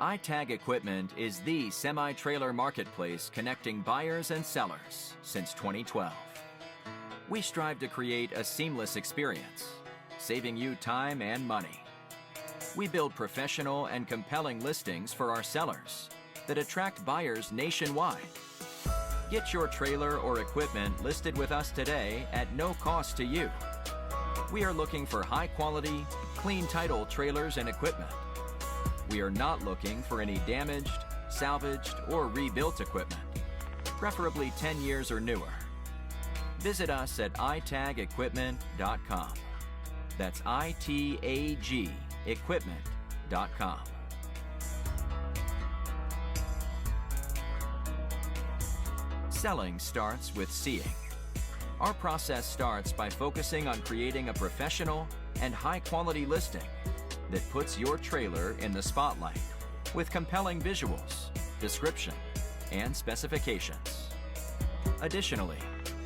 iTag Equipment is the semi-trailer marketplace connecting buyers and sellers since 2012. We strive to create a seamless experience, saving you time and money. We build professional and compelling listings for our sellers that attract buyers nationwide. Get your trailer or equipment listed with us today at no cost to you. We are looking for high-quality, clean title trailers and equipment. We are not looking for any damaged, salvaged, or rebuilt equipment, preferably 10 years or newer. Visit us at itagequipment.com. That's ITAG equipment.com. Selling starts with seeing. Our process starts by focusing on creating a professional and high-quality listing that puts your trailer in the spotlight with compelling visuals, description, and specifications. Additionally,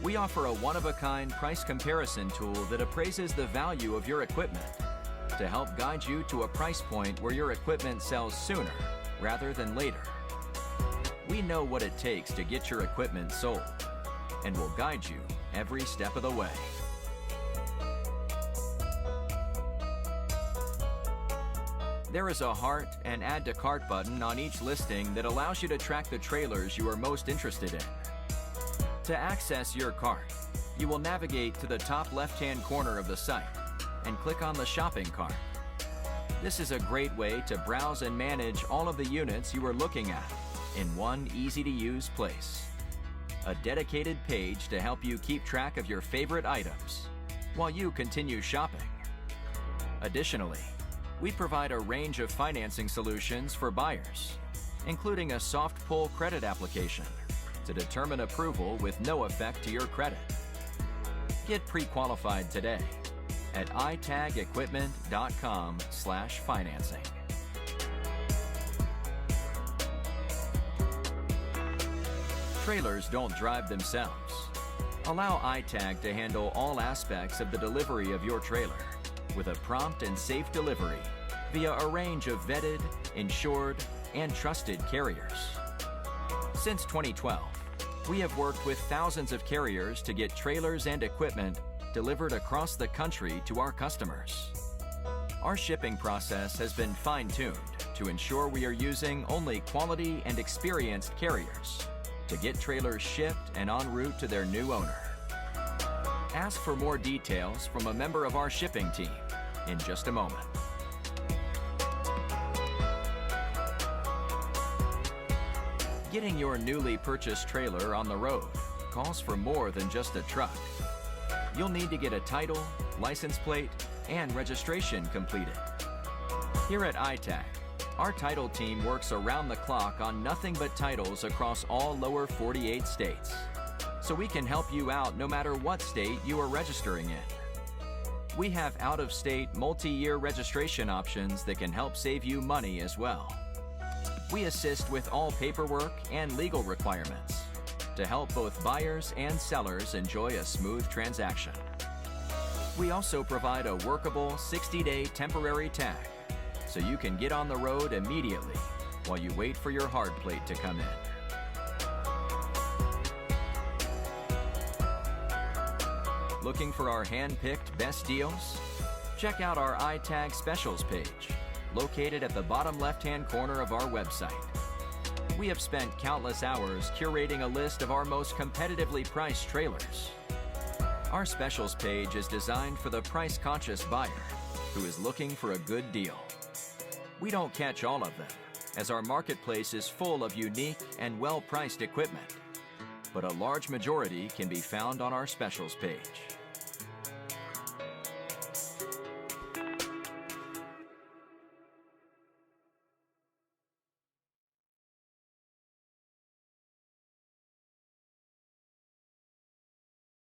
we offer a one-of-a-kind price comparison tool that appraises the value of your equipment to help guide you to a price point where your equipment sells sooner rather than later. We know what it takes to get your equipment sold and will guide you every step of the way. There is a heart and add to cart button on each listing that allows you to track the trailers you are most interested in. To access your cart, you will navigate to the top left-hand corner of the site and click on the shopping cart. This is a great way to browse and manage all of the units you are looking at in one easy-to-use place. A dedicated page to help you keep track of your favorite items while you continue shopping. Additionally, we provide a range of financing solutions for buyers, including a soft pull credit application to determine approval with no effect to your credit. Get pre-qualified today at itagequipment.com/financing. Trailers don't drive themselves. Allow iTag to handle all aspects of the delivery of your trailer with a prompt and safe delivery via a range of vetted, insured, and trusted carriers. Since 2012, we have worked with thousands of carriers to get trailers and equipment delivered across the country to our customers. Our shipping process has been fine-tuned to ensure we are using only quality and experienced carriers to get trailers shipped and en route to their new owner. Ask for more details from a member of our shipping team in just a moment. Getting your newly purchased trailer on the road calls for more than just a truck. You'll need to get a title, license plate, and registration completed. Here at iTag, our title team works around the clock on nothing but titles across all lower 48 states, so we can help you out no matter what state you are registering in. We have out-of-state multi-year registration options that can help save you money as well. We assist with all paperwork and legal requirements to help both buyers and sellers enjoy a smooth transaction. We also provide a workable 60-day temporary tag so you can get on the road immediately while you wait for your hard plate to come in. Looking for our hand-picked best deals? Check out our iTag Specials page, located at the bottom left-hand corner of our website. We have spent countless hours curating a list of our most competitively priced trailers. Our Specials page is designed for the price-conscious buyer who is looking for a good deal. We don't catch all of them, as our marketplace is full of unique and well-priced equipment, but a large majority can be found on our Specials page.